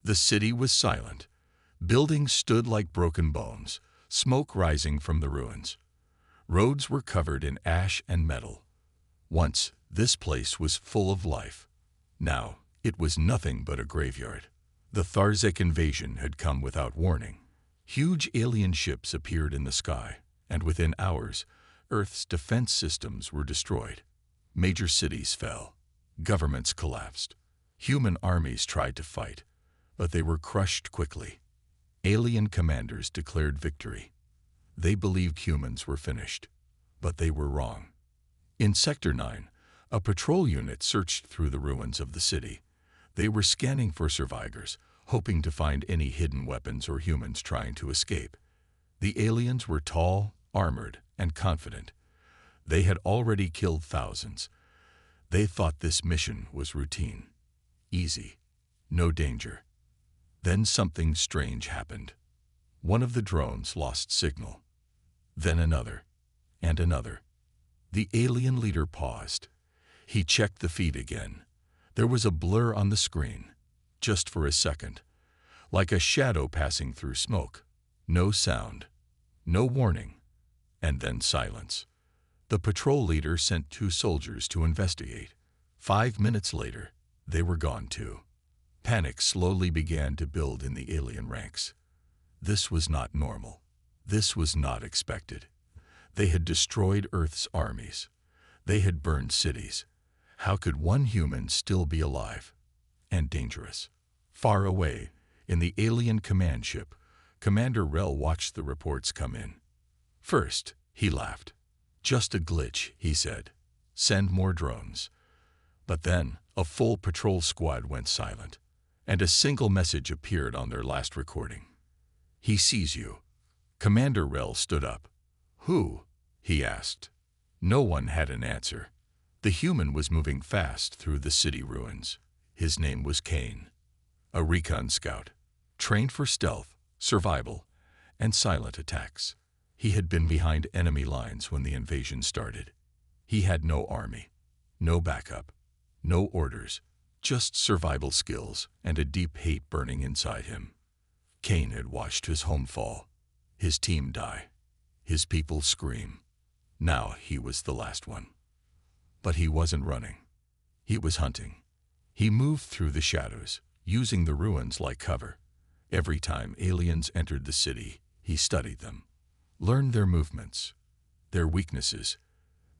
The city was silent. Buildings stood like broken bones, smoke rising from the ruins. Roads were covered in ash and metal. Once, this place was full of life. Now, it was nothing but a graveyard. The Tharzek invasion had come without warning. Huge alien ships appeared in the sky, and within hours, Earth's defense systems were destroyed. Major cities fell. Governments collapsed. Human armies tried to fight, but they were crushed quickly. Alien commanders declared victory. They believed humans were finished, but they were wrong. In Sector 9, a patrol unit searched through the ruins of the city. They were scanning for survivors, hoping to find any hidden weapons or humans trying to escape. The aliens were tall, armored, and confident. They had already killed thousands. They thought this mission was routine. Easy. No danger. Then something strange happened. One of the drones lost signal. Then another, and another. The alien leader paused. He checked the feed again. There was a blur on the screen, just for a second, like a shadow passing through smoke. No sound, no warning, and then silence. The patrol leader sent 2 soldiers to investigate. 5 minutes later, they were gone too. Panic slowly began to build in the alien ranks. This was not normal. This was not expected. They had destroyed Earth's armies. They had burned cities. How could one human still be alive and dangerous? Far away, in the alien command ship, Commander Rel watched the reports come in. First, he laughed. Just a glitch, he said. Send more drones. But then, a full patrol squad went silent, and a single message appeared on their last recording. He sees you. Commander Rel stood up. Who? He asked. No one had an answer. The human was moving fast through the city ruins. His name was Kane, a recon scout, trained for stealth, survival, and silent attacks. He had been behind enemy lines when the invasion started. He had no army, no backup, no orders, just survival skills and a deep hate burning inside him. Kane had watched his home fall, his team die, his people scream. Now he was the last one. But he wasn't running. He was hunting. He moved through the shadows, using the ruins like cover. Every time aliens entered the city, he studied them, learned their movements, their weaknesses.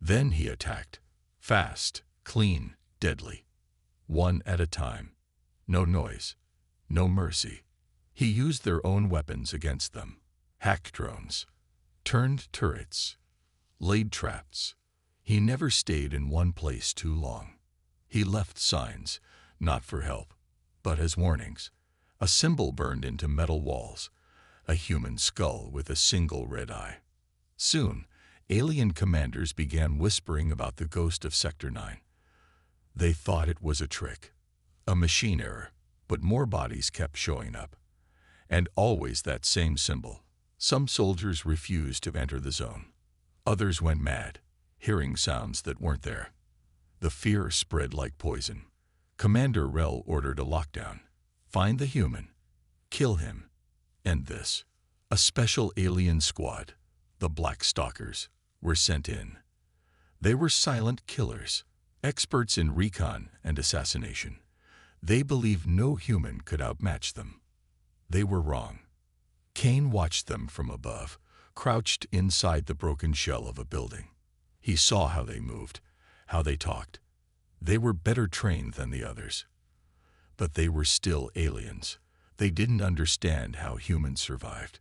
Then he attacked. Fast, clean, deadly. One at a time. No noise. No mercy. He used their own weapons against them. Hacked drones. Turned turrets. Laid traps. He never stayed in one place too long. He left signs, not for help, but as warnings. A symbol burned into metal walls. A human skull with a single red eye. Soon, alien commanders began whispering about the ghost of Sector 9. They thought it was a trick, a machine error, but more bodies kept showing up. And always that same symbol. Some soldiers refused to enter the zone. Others went mad, hearing sounds that weren't there. The fear spread like poison. Commander Rel ordered a lockdown. Find the human. Kill him. End this. A special alien squad, the Black Stalkers, were sent in. They were silent killers, experts in recon and assassination. They believed no human could outmatch them. They were wrong. Kane watched them from above, crouched inside the broken shell of a building. He saw how they moved, how they talked. They were better trained than the others. But they were still aliens. They didn't understand how humans survived,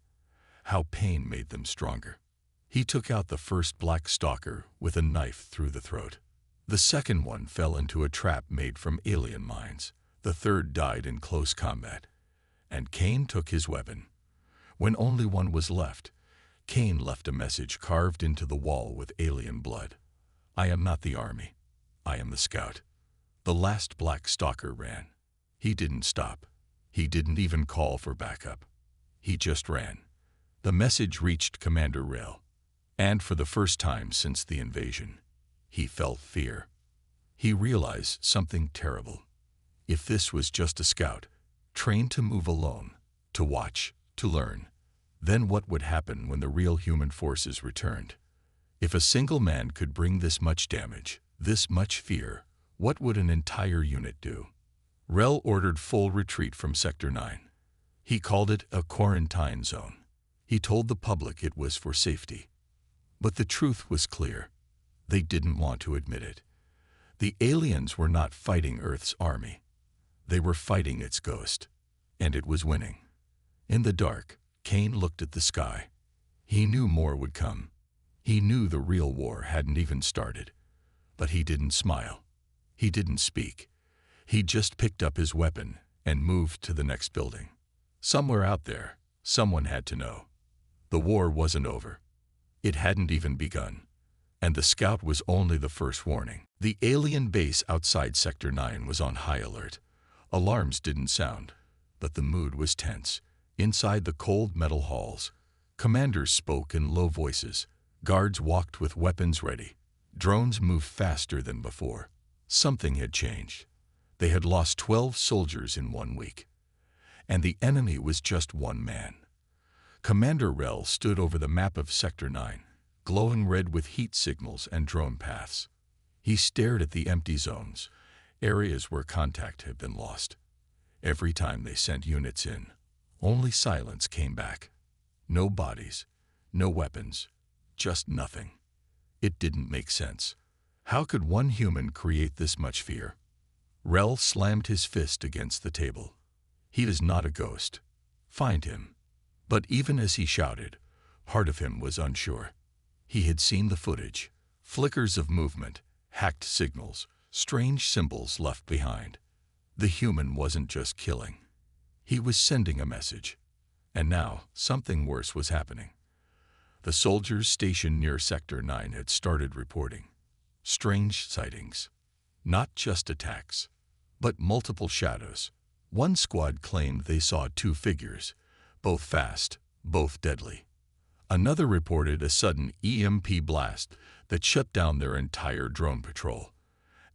how pain made them stronger. He took out the first Black Stalker with a knife through the throat. The second one fell into a trap made from alien mines. The third died in close combat. And Kane took his weapon. When only one was left, Kane left a message carved into the wall with alien blood. I am not the army. I am the scout. The last Black Stalker ran. He didn't stop. He didn't even call for backup. He just ran. The message reached Commander Rel. And for the first time since the invasion, he felt fear. He realized something terrible. If this was just a scout, trained to move alone, to watch, to learn. Then what would happen when the real human forces returned? If a single man could bring this much damage, this much fear, what would an entire unit do? Rel ordered full retreat from Sector 9. He called it a quarantine zone. He told the public it was for safety. But the truth was clear. They didn't want to admit it. The aliens were not fighting Earth's army. They were fighting its ghost. And it was winning. In the dark, Kane looked at the sky. He knew more would come. He knew the real war hadn't even started. But he didn't smile. He didn't speak. He just picked up his weapon and moved to the next building. Somewhere out there, someone had to know. The war wasn't over. It hadn't even begun. And the scout was only the first warning. The alien base outside Sector 9 was on high alert. Alarms didn't sound, but the mood was tense. Inside the cold metal halls, commanders spoke in low voices. Guards walked with weapons ready. Drones moved faster than before. Something had changed. They had lost 12 soldiers in 1 week. And the enemy was just one man. Commander Rel stood over the map of Sector 9, glowing red with heat signals and drone paths. He stared at the empty zones, areas where contact had been lost. Every time they sent units in, only silence came back. No bodies, no weapons, just nothing. It didn't make sense. How could one human create this much fear? Rel slammed his fist against the table. He is not a ghost. Find him. But even as he shouted, part of him was unsure. He had seen the footage, flickers of movement, hacked signals, strange symbols left behind. The human wasn't just killing. He was sending a message. And now, something worse was happening. The soldiers stationed near Sector 9 had started reporting. Strange sightings. Not just attacks, but multiple shadows. One squad claimed they saw 2 figures, both fast, both deadly. Another reported a sudden EMP blast that shut down their entire drone patrol.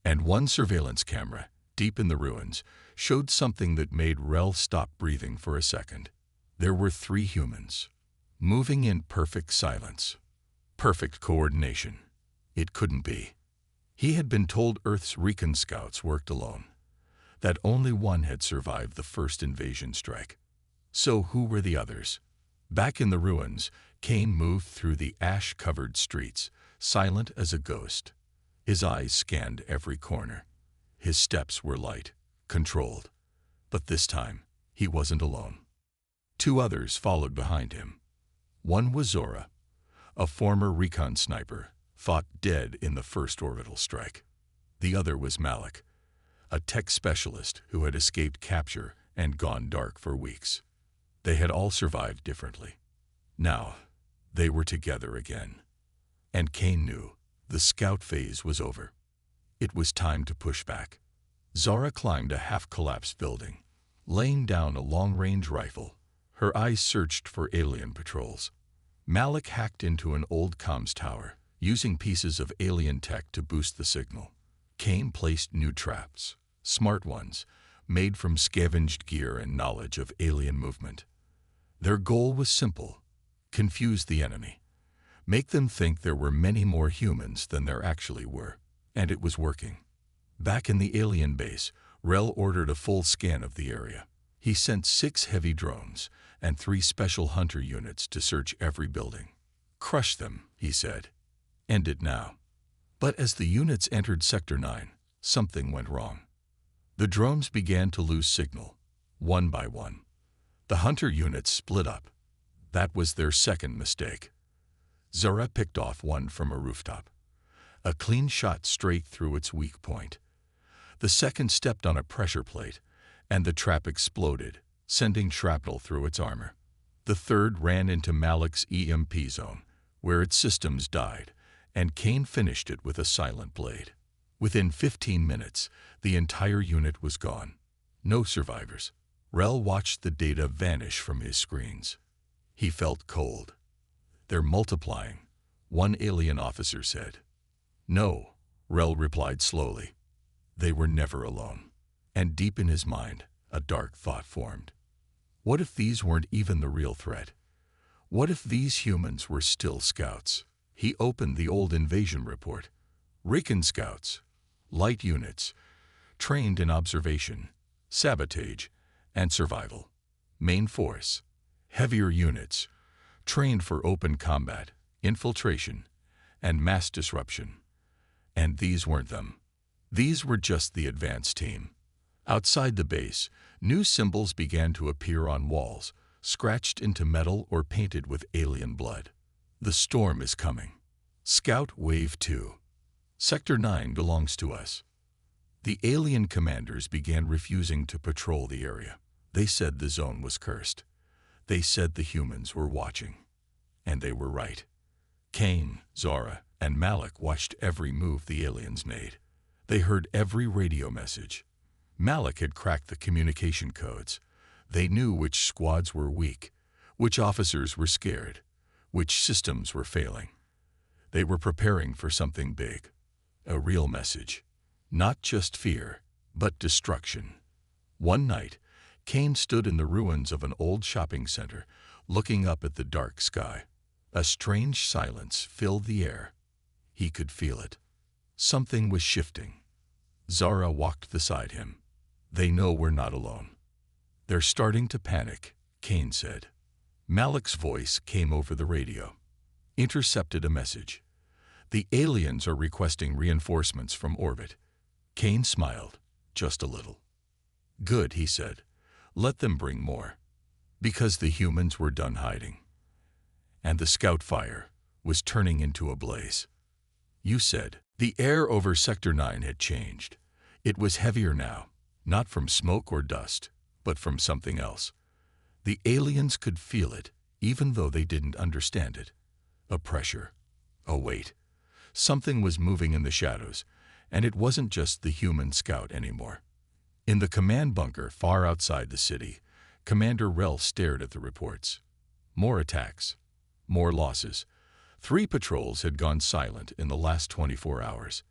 And one surveillance camera, deep in the ruins, showed something that made Rel stop breathing for a second. There were 3 humans, moving in perfect silence, perfect coordination. It couldn't be. He had been told Earth's recon scouts worked alone, that only one had survived the first invasion strike. So who were the others? Back in the ruins, Kane moved through the ash-covered streets, silent as a ghost. His eyes scanned every corner. His steps were light, controlled. But this time, he wasn't alone. 2 others followed behind him. One was Zora, a former recon sniper, thought dead in the first orbital strike. The other was Malik, a tech specialist who had escaped capture and gone dark for weeks. They had all survived differently. Now, they were together again. And Kane knew the scout phase was over. It was time to push back. Zara climbed a half-collapsed building, laying down a long-range rifle. Her eyes searched for alien patrols. Malik hacked into an old comms tower, using pieces of alien tech to boost the signal. Kane placed new traps, smart ones, made from scavenged gear and knowledge of alien movement. Their goal was simple: confuse the enemy. Make them think there were many more humans than there actually were. And it was working. Back in the alien base, Rel ordered a full scan of the area. He sent 6 heavy drones and 3 special hunter units to search every building. Crush them, he said. End it now. But as the units entered Sector 9, something went wrong. The drones began to lose signal, one by one. The hunter units split up. That was their second mistake. Zara picked off one from a rooftop. A clean shot straight through its weak point. The second stepped on a pressure plate, and the trap exploded, sending shrapnel through its armor. The third ran into Malik's EMP zone, where its systems died, and Kane finished it with a silent blade. Within 15 minutes, the entire unit was gone. No survivors. Rel watched the data vanish from his screens. He felt cold. They're multiplying, one alien officer said. No, Rel replied slowly. They were never alone. And deep in his mind, A dark thought formed. What if these weren't even the real threat? What if these humans were still scouts? He opened the old invasion report. Recon scouts, light units, trained in observation, sabotage, and survival. Main force, heavier units, trained for open combat, infiltration, and mass disruption. And these weren't them. These were just the advanced team. Outside the base, new symbols began to appear on walls, scratched into metal or painted with alien blood. The storm is coming. Scout Wave 2. Sector 9 belongs to us. The alien commanders began refusing to patrol the area. They said the zone was cursed. They said the humans were watching. And they were right. Kane, Zara, and Malik watched every move the aliens made. They heard every radio message. Malik had cracked the communication codes. They knew which squads were weak, which officers were scared, which systems were failing. They were preparing for something big, a real message. Not just fear, but destruction. One night, Kane stood in the ruins of an old shopping center, looking up at the dark sky. A strange silence filled the air. He could feel it. Something was shifting. Zara walked beside him. They know we're not alone. They're starting to panic, Kane said. Malik's voice came over the radio. Intercepted a message. The aliens are requesting reinforcements from orbit. Kane smiled, just a little. Good, he said. Let them bring more. Because the humans were done hiding. And the scout fire was turning into a blaze. You said, the air over Sector 9 had changed. It was heavier now, not from smoke or dust, but from something else. The aliens could feel it, even though they didn't understand it. A pressure, a weight. Something was moving in the shadows, and it wasn't just the human scout anymore. In the command bunker far outside the city, Commander Rel stared at the reports. More attacks, more losses. 3 patrols had gone silent in the last 24 hours.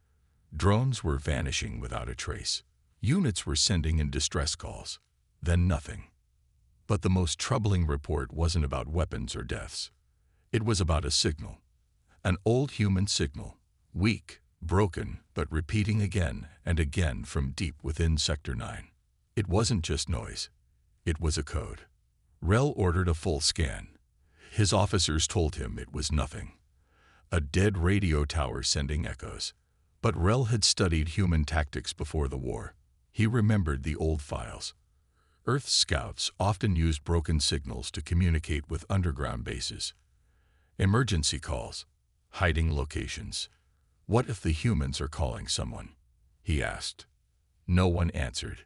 Drones were vanishing without a trace. Units were sending in distress calls. Then nothing. But the most troubling report wasn't about weapons or deaths. It was about a signal. An old human signal. Weak, broken, but repeating again and again from deep within Sector 9. It wasn't just noise. It was a code. Rel ordered a full scan. His officers told him it was nothing. A dead radio tower sending echoes. But Rel had studied human tactics before the war. He remembered the old files. Earth scouts often used broken signals to communicate with underground bases. Emergency calls, hiding locations. What if the humans are calling someone? He asked. No one answered.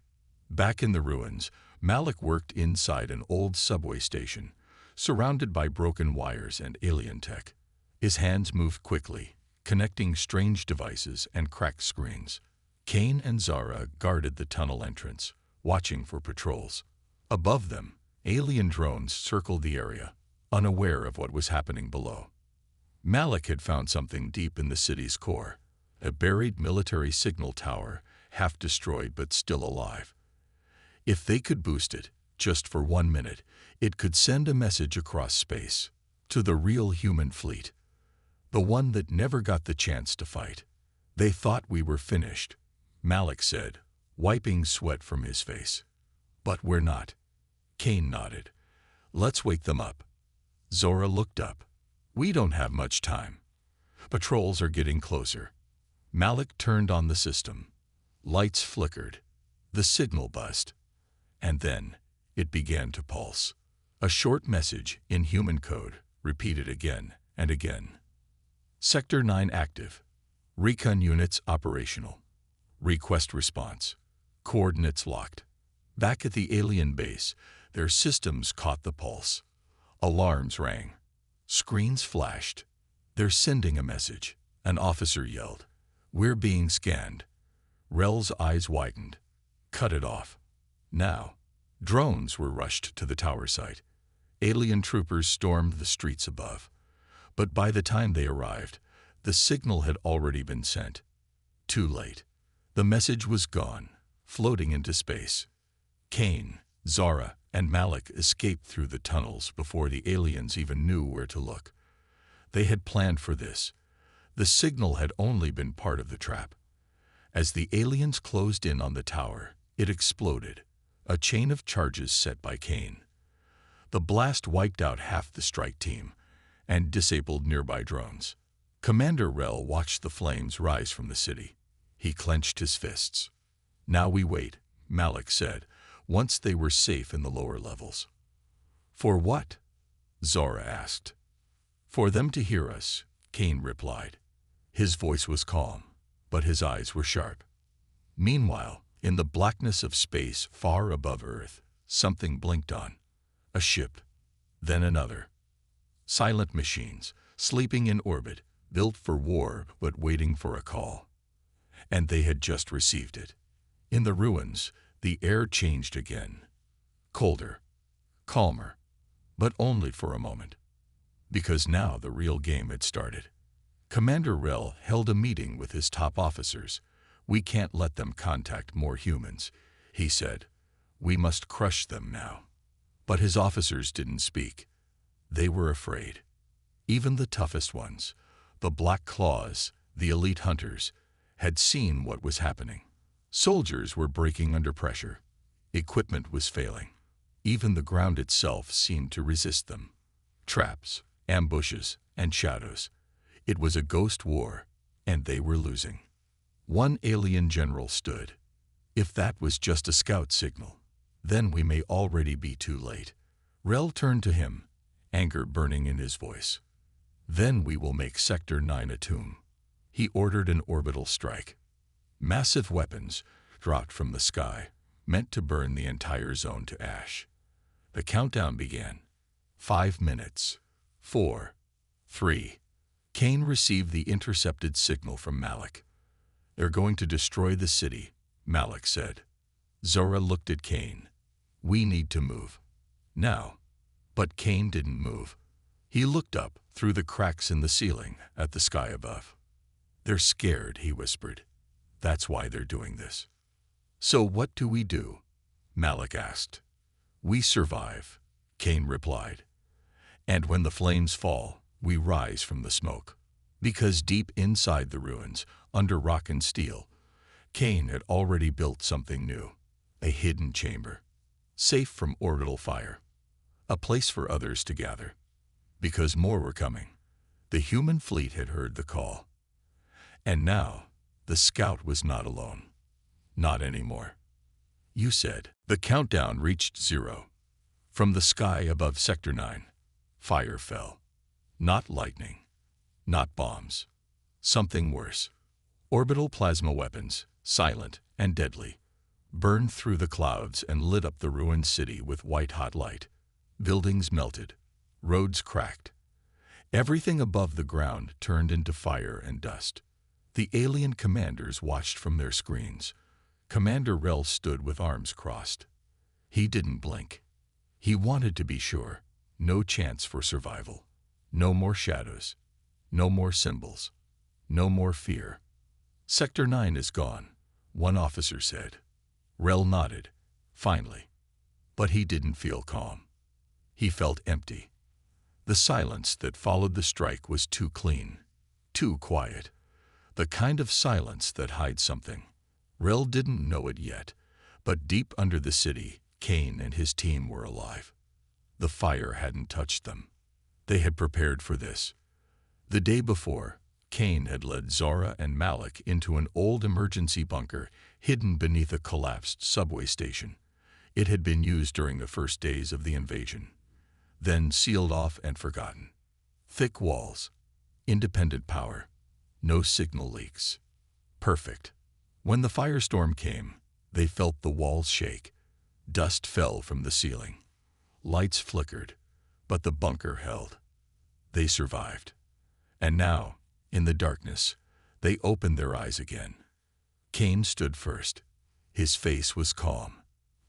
Back in the ruins, Malik worked inside an old subway station, surrounded by broken wires and alien tech. His hands moved quickly, connecting strange devices and cracked screens. Kane and Zara guarded the tunnel entrance, watching for patrols. Above them, alien drones circled the area, unaware of what was happening below. Malik had found something deep in the city's core, a buried military signal tower, half destroyed but still alive. If they could boost it, just for 1 minute, it could send a message across space, to the real human fleet. The one that never got the chance to fight. They thought we were finished, Malik said, wiping sweat from his face. But we're not. Kane nodded. Let's wake them up. Zora looked up. We don't have much time. Patrols are getting closer. Malik turned on the system. Lights flickered. The signal buzzed. And then it began to pulse. A short message in human code, repeated again and again. Sector 9 active. Recon units operational. Request response. Coordinates locked. Back at the alien base, their systems caught the pulse. Alarms rang. Screens flashed. They're sending a message. An officer yelled. We're being scanned. Rel's eyes widened. Cut it off. Now. Drones were rushed to the tower site. Alien troopers stormed the streets above. But by the time they arrived, the signal had already been sent. Too late. The message was gone, floating into space. Kane, Zara, and Malik escaped through the tunnels before the aliens even knew where to look. They had planned for this. The signal had only been part of the trap. As the aliens closed in on the tower, it exploded, a chain of charges set by Kane. The blast wiped out half the strike team and disabled nearby drones. Commander Rel watched the flames rise from the city. He clenched his fists. "Now we wait," Malik said, once they were safe in the lower levels. "For what?" Zara asked. "For them to hear us," Kane replied. His voice was calm, but his eyes were sharp. Meanwhile, in the blackness of space far above Earth, something blinked on. A ship, then another. Silent machines, sleeping in orbit, built for war but waiting for a call. And they had just received it. In the ruins, the air changed again. Colder, calmer, but only for a moment. Because now the real game had started. Commander Rel held a meeting with his top officers. "We can't let them contact more humans," he said. "We must crush them now." But his officers didn't speak. They were afraid. Even the toughest ones, the Black Claws, the elite hunters, had seen what was happening. Soldiers were breaking under pressure. Equipment was failing. Even the ground itself seemed to resist them. Traps, ambushes, and shadows. It was a ghost war, and they were losing. One alien general stood. "If that was just a scout signal, then we may already be too late." Rel turned to him, anger burning in his voice. "Then we will make Sector 9 a tomb." He ordered an orbital strike. Massive weapons dropped from the sky, meant to burn the entire zone to ash. The countdown began. 5 minutes. 4. 3. Kane received the intercepted signal from Malik. "They're going to destroy the city," Malik said. Zora looked at Kane. "We need to move. Now." But Kane didn't move. He looked up through the cracks in the ceiling at the sky above. "They're scared," he whispered. "That's why they're doing this." "So what do we do?" Malik asked. "We survive," Kane replied. "And when the flames fall, we rise from the smoke." Because deep inside the ruins, under rock and steel, Kane had already built something new, a hidden chamber, safe from orbital fire, a place for others to gather. Because more were coming. The human fleet had heard the call. And now, the scout was not alone. Not anymore. "You said." The countdown reached 0. From the sky above Sector 9, fire fell. Not lightning, not bombs. Something worse. Orbital plasma weapons, silent and deadly, burned through the clouds and lit up the ruined city with white-hot light. Buildings melted. Roads cracked. Everything above the ground turned into fire and dust. The alien commanders watched from their screens. Commander Rel stood with arms crossed. He didn't blink. He wanted to be sure. No chance for survival. No more shadows. No more symbols. No more fear. "Sector 9 is gone," one officer said. Rel nodded, finally. But he didn't feel calm. He felt empty. The silence that followed the strike was too clean, too quiet. The kind of silence that hides something. Rel didn't know it yet, but deep under the city, Kane and his team were alive. The fire hadn't touched them. They had prepared for this. The day before, Kane had led Zara and Malik into an old emergency bunker hidden beneath a collapsed subway station. It had been used during the first days of the invasion, then sealed off and forgotten. Thick walls, independent power, no signal leaks. Perfect. When the firestorm came, they felt the walls shake. Dust fell from the ceiling. Lights flickered, but the bunker held. They survived. And now, in the darkness, they opened their eyes again. Kane stood first. His face was calm.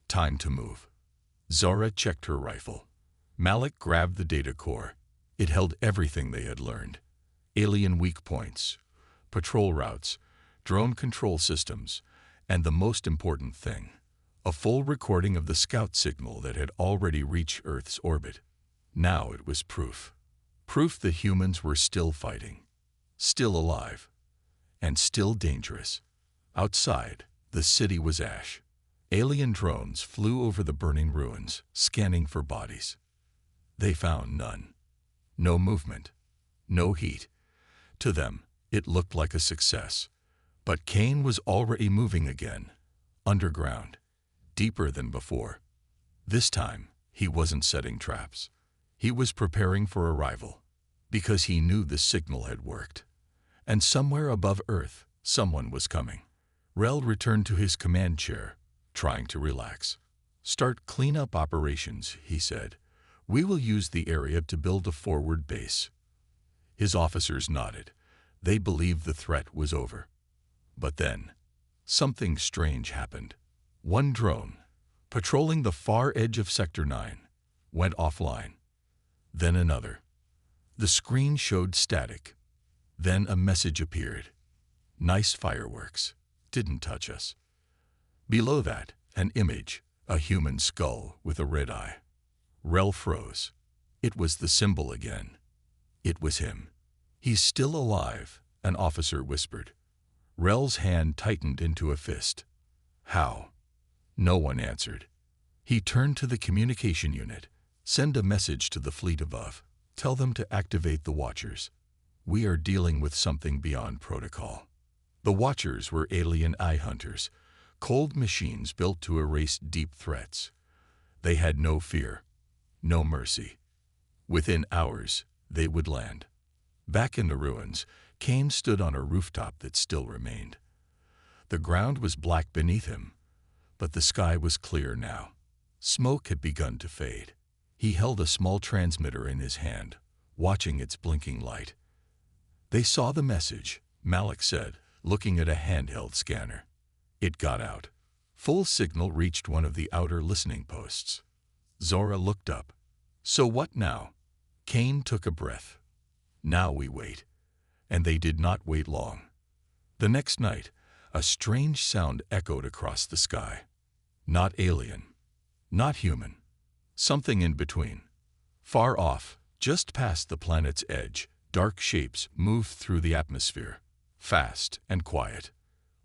Time to move. Zara checked her rifle. Malik grabbed the data core. It held everything they had learned. Alien weak points, patrol routes, drone control systems, and the most important thing, A full recording of the scout signal that had already reached Earth's orbit. Now it was proof. Proof the humans were still fighting, still alive, and still dangerous. Outside, the city was ash. Alien drones flew over the burning ruins, scanning for bodies. They found none. No movement, no heat. To them, it looked like a success. But Kane was already moving again, underground, deeper than before. This time, he wasn't setting traps. He was preparing for arrival, because he knew the signal had worked. And somewhere above Earth, someone was coming. Rel returned to his command chair, trying to relax. "Start cleanup operations," he said. "We will use the area to build a forward base." His officers nodded. They believed the threat was over. But then, something strange happened. One drone, patrolling the far edge of Sector 9, went offline. Then another. The screen showed static. Then a message appeared. "Nice fireworks. Didn't touch us." Below that, an image, a human skull with a red eye. Rel froze. It was the symbol again. It was him. "He's still alive," an officer whispered. Rel's hand tightened into a fist. "How?" No one answered. He turned to the communication unit. "Send a message to the fleet above. Tell them to activate the Watchers. We are dealing with something beyond protocol." The Watchers were alien eye hunters, cold machines built to erase deep threats. They had no fear, no mercy. Within hours, they would land. Back in the ruins, Kane stood on a rooftop that still remained. The ground was black beneath him, but the sky was clear now. Smoke had begun to fade. He held a small transmitter in his hand, watching its blinking light. "They saw the message," Malik said, looking at a handheld scanner. It got out. Full signal reached one of the outer listening posts. Zora looked up. "So what now?" Kane took a breath. "Now we wait." And they did not wait long. The next night, a strange sound echoed across the sky. Not alien, not human, something in between. Far off, just past the planet's edge, dark shapes moved through the atmosphere, fast and quiet.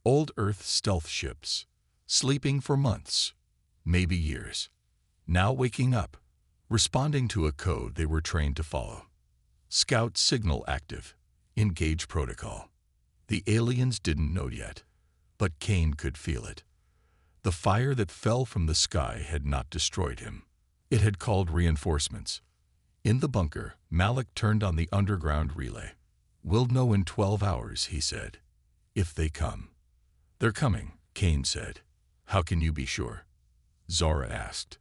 Old Earth stealth ships, sleeping for months, maybe years, now waking up, responding to a code they were trained to follow. Scout signal active. Engage protocol. The aliens didn't know yet, but Kane could feel it. The fire that fell from the sky had not destroyed him. It had called reinforcements. In the bunker, Malik turned on the underground relay. "We'll know in 12 hours, he said. "If they come." "They're coming," Kane said. "How can you be sure?" Zora asked.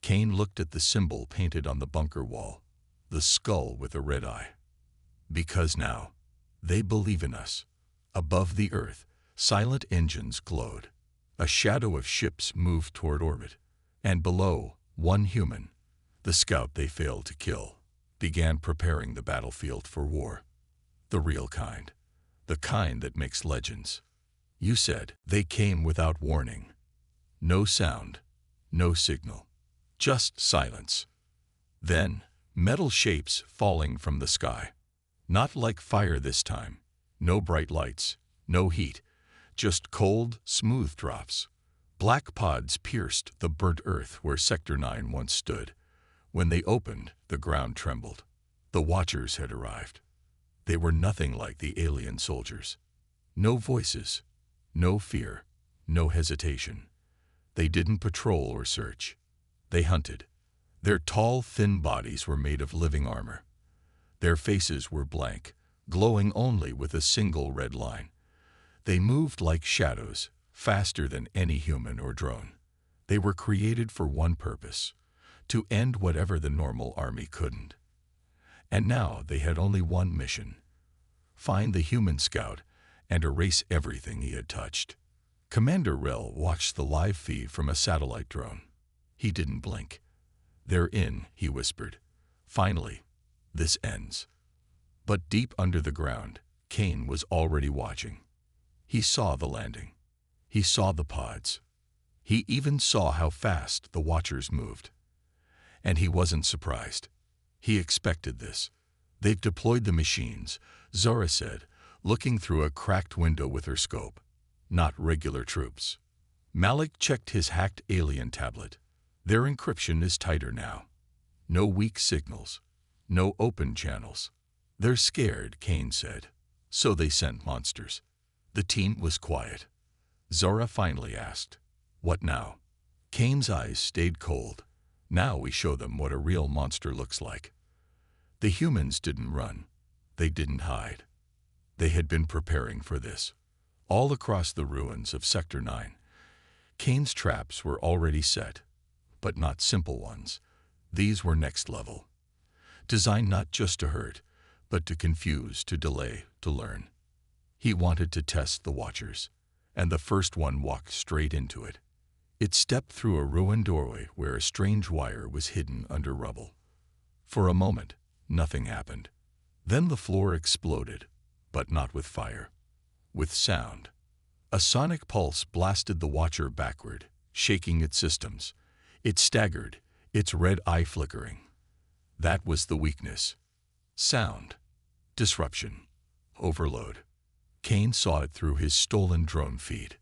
Kane looked at the symbol painted on the bunker wall, the skull with a red eye. "Because now, they believe in us." Above the Earth, silent engines glowed. A shadow of ships moved toward orbit. And below, one human, the scout they failed to kill, began preparing the battlefield for war. The real kind. The kind that makes legends. "You said they came without warning." No sound, no signal, just silence. Then, metal shapes falling from the sky. Not like fire this time. No bright lights, no heat, just cold, smooth drops. Black pods pierced the burnt earth where Sector 9 once stood. When they opened, the ground trembled. The Watchers had arrived. They were nothing like the alien soldiers. No voices, no fear, no hesitation. They didn't patrol or search. They hunted. Their tall, thin bodies were made of living armor. Their faces were blank, glowing only with a single red line. They moved like shadows, faster than any human or drone. They were created for one purpose, to end whatever the normal army couldn't. And now they had only one mission: find the human scout and erase everything he had touched. Commander Rel watched the live feed from a satellite drone. He didn't blink. "They're in," he whispered. "Finally, this ends." But deep under the ground, Kane was already watching. He saw the landing. He saw the pods. He even saw how fast the watchers moved. And he wasn't surprised. He expected this. "They've deployed the machines," Zora said, looking through a cracked window with her scope. "Not regular troops." Malik checked his hacked alien tablet. "Their encryption is tighter now. No weak signals. No open channels." "They're scared," Kane said. "So they sent monsters." The team was quiet. Zora finally asked, "What now?" Kane's eyes stayed cold. "Now we show them what a real monster looks like." The humans didn't run. They didn't hide. They had been preparing for this. All across the ruins of Sector 9, Kane's traps were already set, but not simple ones. These were next level. Designed not just to hurt, but to confuse, to delay, to learn. He wanted to test the watchers, and the first one walked straight into it. It stepped through a ruined doorway where a strange wire was hidden under rubble. For a moment, nothing happened. Then the floor exploded, but not with fire. With sound. A sonic pulse blasted the watcher backward, shaking its systems. It staggered, its red eye flickering. That was the weakness. Sound. Disruption. Overload. Kane saw it through his stolen drone feed.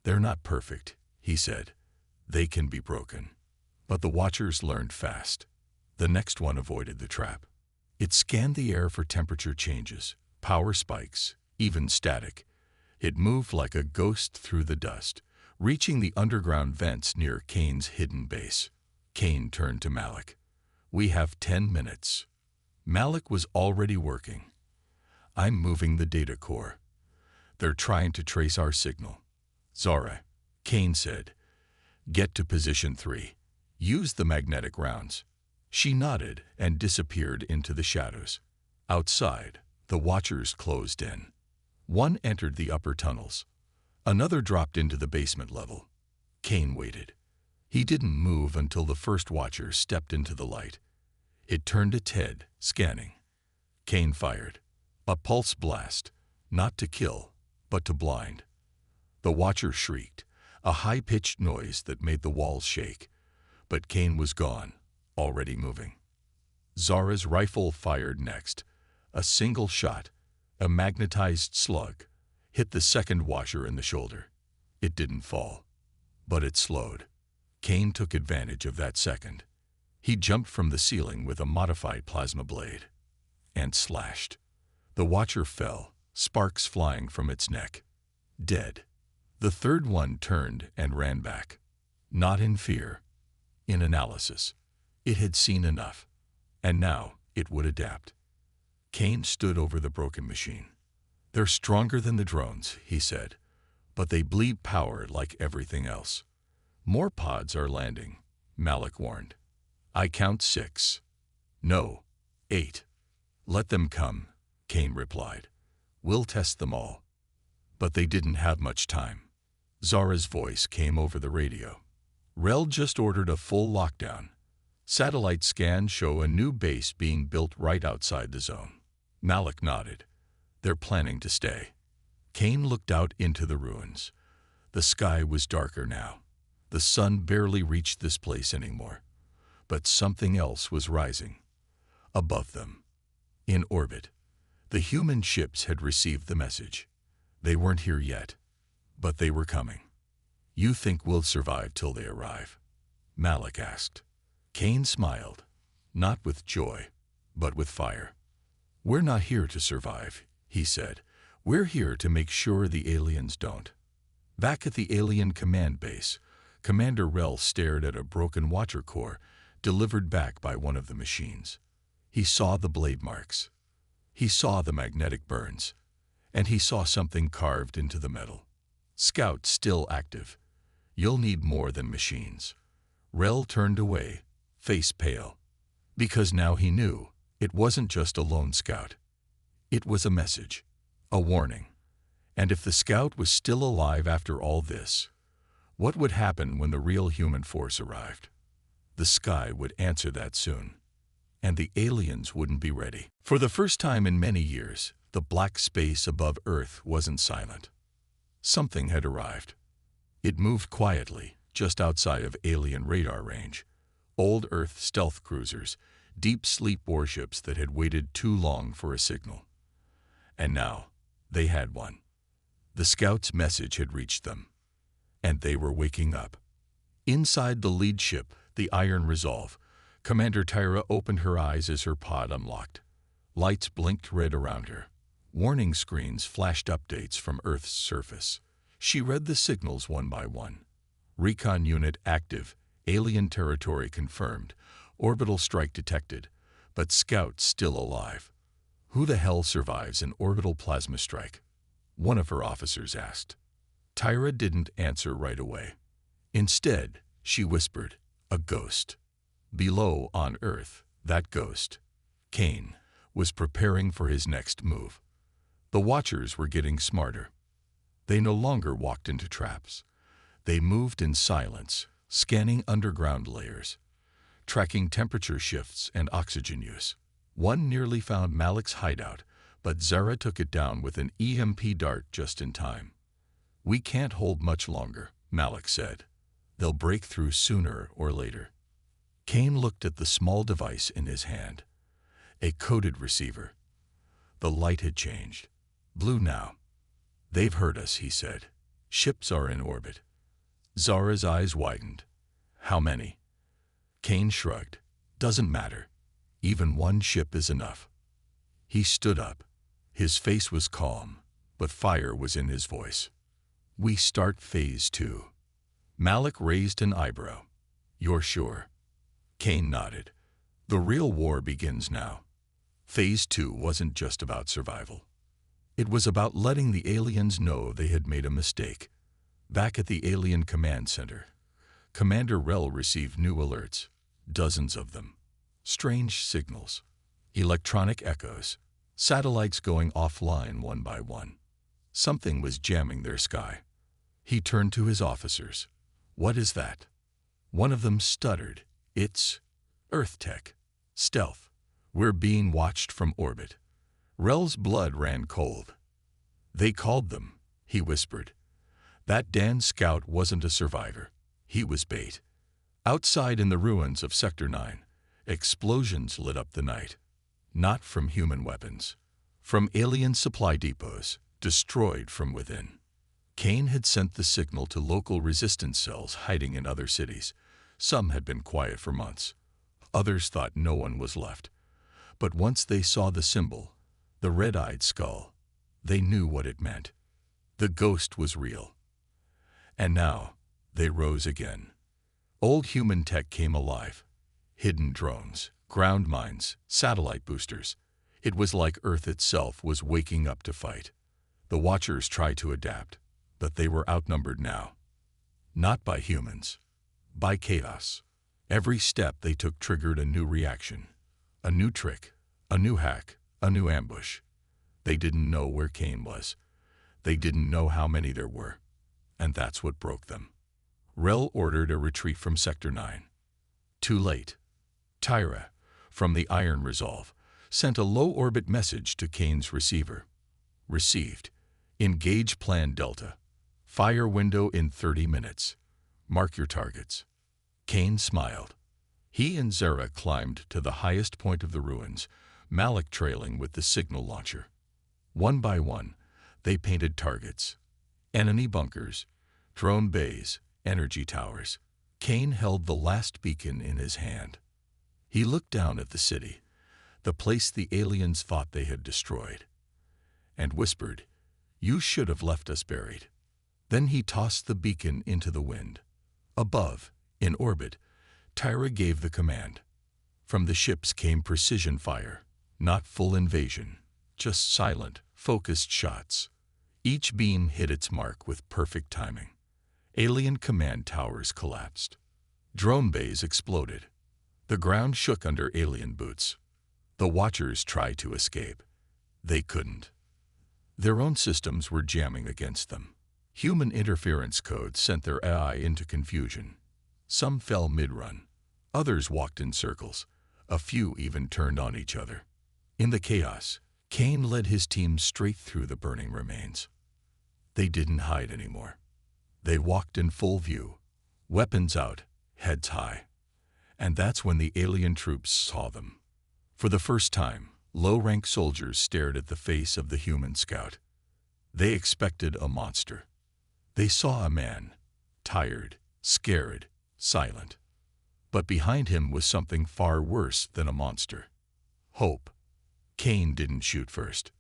"They're not perfect," he said. "They can be broken." But the watchers learned fast. The next one avoided the trap. It scanned the air for temperature changes, power spikes, even static. It moved like a ghost through the dust, reaching the underground vents near Kane's hidden base. Kane turned to Malik. "We have 10 minutes." Malik was already working. "I'm moving the data core. They're trying to trace our signal." "Zora," Kane said, "get to position 3. Use the magnetic rounds." She nodded and disappeared into the shadows. Outside, the watchers closed in. One entered the upper tunnels. Another dropped into the basement level. Kane waited. He didn't move until the first watcher stepped into the light. It turned its head, scanning. Kane fired. A pulse blast, not to kill, but to blind. The watcher shrieked, a high-pitched noise that made the walls shake. But Kane was gone, already moving. Zora's rifle fired next. A single shot, a magnetized slug, hit the second watcher in the shoulder. It didn't fall, but it slowed. Kane took advantage of that second. He jumped from the ceiling with a modified plasma blade and slashed. The watcher fell, sparks flying from its neck. Dead. The third one turned and ran back. Not in fear, in analysis. It had seen enough, and now it would adapt. Kane stood over the broken machine. "They're stronger than the drones," he said, "but they bleed power like everything else." "More pods are landing," Malik warned. "I count 6. No, 8. "Let them come," Kane replied. "We'll test them all." But they didn't have much time. Zora's voice came over the radio. "Rel just ordered a full lockdown. Satellite scans show a new base being built right outside the zone." Malik nodded. "They're planning to stay." Kane looked out into the ruins. The sky was darker now. The sun barely reached this place anymore. But something else was rising. Above them. In orbit. The human ships had received the message. They weren't here yet, but they were coming. "You think we'll survive till they arrive?" Malik asked. Kane smiled, not with joy, but with fire. "We're not here to survive," he said. "We're here to make sure the aliens don't." Back at the alien command base, Commander Rel stared at a broken watcher core delivered back by one of the machines. He saw the blade marks. He saw the magnetic burns. And he saw something carved into the metal. "Scout still active. You'll need more than machines." Rel turned away, face pale. Because now he knew it wasn't just a lone scout. It was a message, a warning. And if the scout was still alive after all this, what would happen when the real human force arrived? The sky would answer that soon. And the aliens wouldn't be ready. For the first time in many years, the black space above Earth wasn't silent. Something had arrived. It moved quietly, just outside of alien radar range. Old Earth stealth cruisers, deep sleep warships that had waited too long for a signal. And now, they had one. The scout's message had reached them. And they were waking up. Inside the lead ship, the Iron Resolve, Commander Tyra opened her eyes as her pod unlocked. Lights blinked red around her. Warning screens flashed updates from Earth's surface. She read the signals one by one. Recon unit active, alien territory confirmed, orbital strike detected, but Scout still alive. Who the hell survives an orbital plasma strike? One of her officers asked. Tyra didn't answer right away. Instead, she whispered, "A ghost." Below on Earth, that ghost, Kane, was preparing for his next move. The Watchers were getting smarter. They no longer walked into traps. They moved in silence, scanning underground layers, tracking temperature shifts and oxygen use. One nearly found Malik's hideout, but Zara took it down with an EMP dart just in time. "We can't hold much longer," Malik said. "They'll break through sooner or later." Kane looked at the small device in his hand. A coded receiver. The light had changed. Blue now. "They've heard us," he said. "Ships are in orbit." Zara's eyes widened. "How many?" Kane shrugged. "Doesn't matter. Even one ship is enough." He stood up. His face was calm, but fire was in his voice. "We start Phase 2. Malik raised an eyebrow. "You're sure?" Kane nodded. "The real war begins now." Phase 2 wasn't just about survival. It was about letting the aliens know they had made a mistake. Back at the Alien Command Center, Commander Rel received new alerts, dozens of them. Strange signals, electronic echoes, satellites going offline one by one. Something was jamming their sky. He turned to his officers. "What is that?" One of them stuttered. "It's Earth tech. Stealth. We're being watched from orbit." Rel's blood ran cold. "They called them," he whispered. "That Dan Scout wasn't a survivor. He was bait." Outside in the ruins of Sector 9, explosions lit up the night. Not from human weapons. From alien supply depots, destroyed from within. Kane had sent the signal to local resistance cells hiding in other cities. Some had been quiet for months. Others thought no one was left. But once they saw the symbol, the red-eyed skull, they knew what it meant. The ghost was real. And now, they rose again. Old human tech came alive. Hidden drones, ground mines, satellite boosters. It was like Earth itself was waking up to fight. The Watchers tried to adapt, but they were outnumbered now. Not by humans, by chaos. Every step they took triggered a new reaction. A new trick, a new hack, a new ambush. They didn't know where Kane was. They didn't know how many there were. And that's what broke them. Rel ordered a retreat from Sector 9. Too late. Tyra, from the Iron Resolve, sent a low-orbit message to Kane's receiver. Received. Engage Plan Delta. Fire window in 30 minutes. Mark your targets. Kane smiled. He and Zara climbed to the highest point of the ruins, Malik trailing with the signal launcher. One by one, they painted targets. Enemy bunkers, drone bays, energy towers. Kane held the last beacon in his hand. He looked down at the city, the place the aliens thought they had destroyed, and whispered, "You should have left us buried." Then he tossed the beacon into the wind. Above, in orbit, Tyra gave the command. From the ships came precision fire, not full invasion, just silent, focused shots. Each beam hit its mark with perfect timing. Alien command towers collapsed. Drone bays exploded. The ground shook under alien boots. The Watchers tried to escape. They couldn't. Their own systems were jamming against them. Human interference codes sent their AI into confusion. Some fell mid-run. Others walked in circles. A few even turned on each other. In the chaos, Kane led his team straight through the burning remains. They didn't hide anymore. They walked in full view, weapons out, heads high. And that's when the alien troops saw them. For the first time, low-rank soldiers stared at the face of the human scout. They expected a monster. They saw a man, tired, scared, silent. But behind him was something far worse than a monster. Hope. Kane didn't shoot first.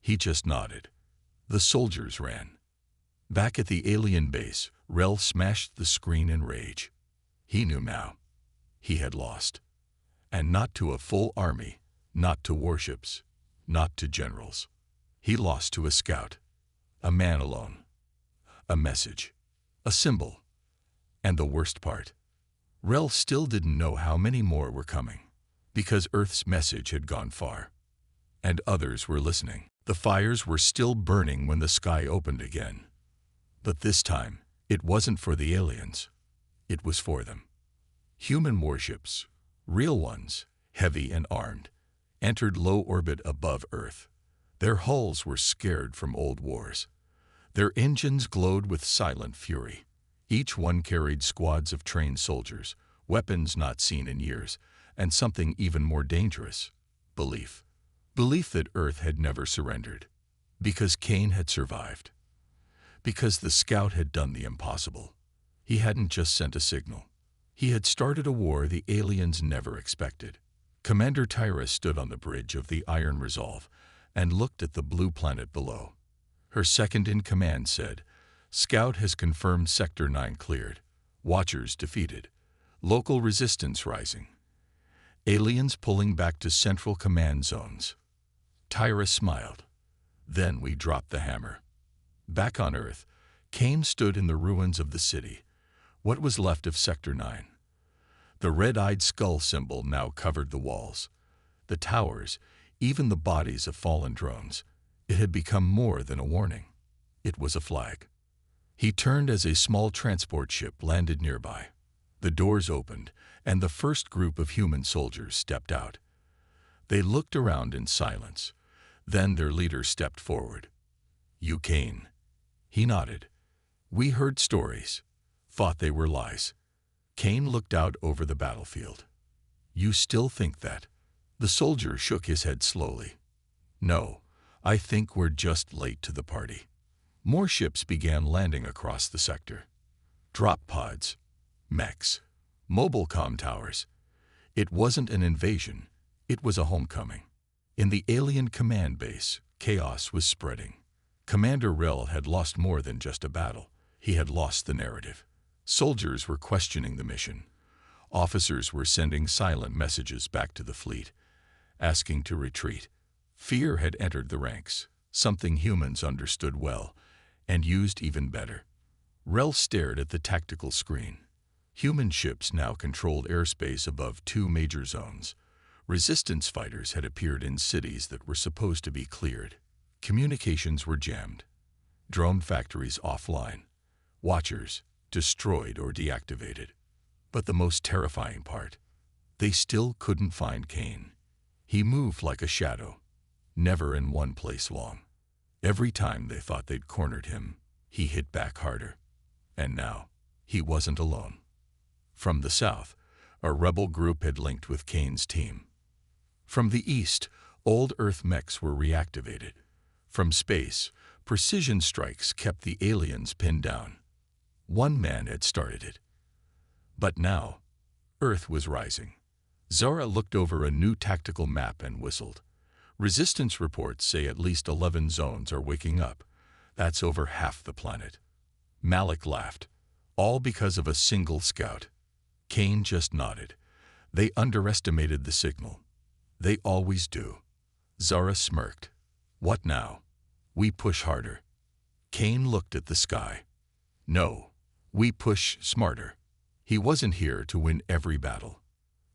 He just nodded. The soldiers ran. Back at the alien base, Rel smashed the screen in rage. He knew now. He had lost. And not to a full army, not to warships, not to generals. He lost to a scout, a man alone, a message, a symbol. And the worst part, Rel still didn't know how many more were coming, because Earth's message had gone far. And others were listening. The fires were still burning when the sky opened again. But this time, it wasn't for the aliens. It was for them. Human warships, real ones, heavy and armed, entered low orbit above Earth. Their hulls were scared from old wars. Their engines glowed with silent fury. Each one carried squads of trained soldiers, weapons not seen in years, and something even more dangerous, belief. Belief that Earth had never surrendered. Because Kane had survived. Because the scout had done the impossible. He hadn't just sent a signal. He had started a war the aliens never expected. Commander Tyra stood on the bridge of the Iron Resolve and looked at the blue planet below. Her second-in-command said, "Scout has confirmed Sector 9 cleared. Watchers defeated. Local resistance rising. Aliens pulling back to central command zones." Tyra smiled. Then we dropped the hammer. Back on Earth, Kane stood in the ruins of the city. What was left of Sector 9? The red-eyed skull symbol now covered the walls. The towers, even the bodies of fallen drones. It had become more than a warning. It was a flag. He turned as a small transport ship landed nearby. The doors opened, and the first group of human soldiers stepped out. They looked around in silence. Then their leader stepped forward. "You Kane." He nodded. "We heard stories. Thought they were lies." Kane looked out over the battlefield. "You still think that?" The soldier shook his head slowly. "No, I think we're just late to the party." More ships began landing across the sector. Drop pods, mechs, mobile comm towers. It wasn't an invasion, it was a homecoming. In the alien command base, chaos was spreading. Commander Rel had lost more than just a battle. He had lost the narrative. Soldiers were questioning the mission. Officers were sending silent messages back to the fleet, asking to retreat. Fear had entered the ranks, something humans understood well and used even better. Rel stared at the tactical screen. Human ships now controlled airspace above 2 major zones. Resistance fighters had appeared in cities that were supposed to be cleared. Communications were jammed. Drone factories offline. Watchers destroyed or deactivated. But the most terrifying part, they still couldn't find Kane. He moved like a shadow, never in one place long. Every time they thought they'd cornered him, he hit back harder. And now, he wasn't alone. From the south, a rebel group had linked with Kane's team. From the east, old Earth mechs were reactivated. From space, precision strikes kept the aliens pinned down. One man had started it. But now, Earth was rising. Zara looked over a new tactical map and whistled. Resistance reports say at least 11 zones are waking up. That's over half the planet. Malik laughed. All because of a single scout. Kane just nodded. They underestimated the signal. They always do. Zara smirked. What now? We push harder. Kane looked at the sky. No. We push smarter. He wasn't here to win every battle.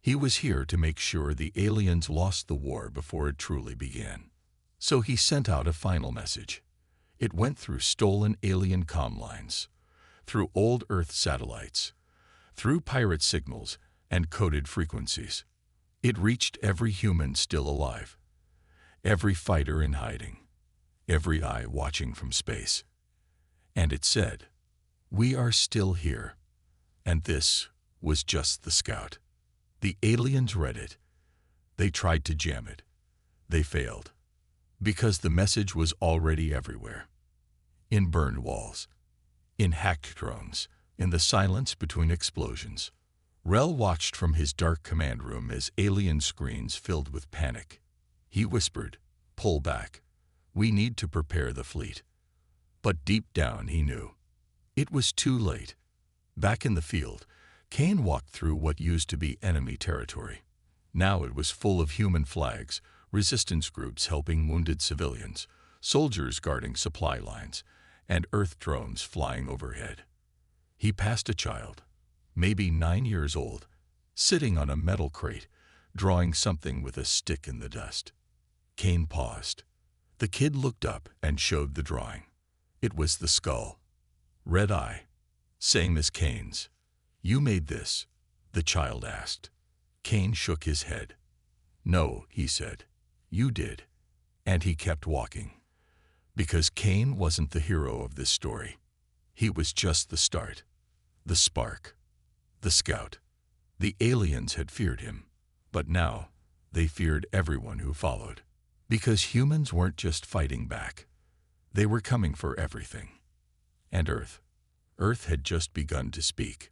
He was here to make sure the aliens lost the war before it truly began. So he sent out a final message. It went through stolen alien comm lines, through old Earth satellites, through pirate signals and coded frequencies. It reached every human still alive, every fighter in hiding, every eye watching from space. And it said, We are still here. And this was just the scout. The aliens read it. They tried to jam it. They failed. Because the message was already everywhere. In burned walls. In hacked drones. In the silence between explosions. Rel watched from his dark command room as alien screens filled with panic. He whispered, "Pull back. We need to prepare the fleet." But deep down he knew. It was too late. Back in the field, Kane walked through what used to be enemy territory. Now it was full of human flags, resistance groups helping wounded civilians, soldiers guarding supply lines, and Earth drones flying overhead. He passed a child, maybe 9 years old, sitting on a metal crate, drawing something with a stick in the dust. Kane paused. The kid looked up and showed the drawing. It was the skull. Red eye. Same as Kane's. "You made this?" the child asked. Kane shook his head. "No," he said. "You did." And he kept walking. Because Kane wasn't the hero of this story. He was just the start. The spark. The scout. The aliens had feared him. But now, they feared everyone who followed. Because humans weren't just fighting back. They were coming for everything. And Earth had just begun to speak.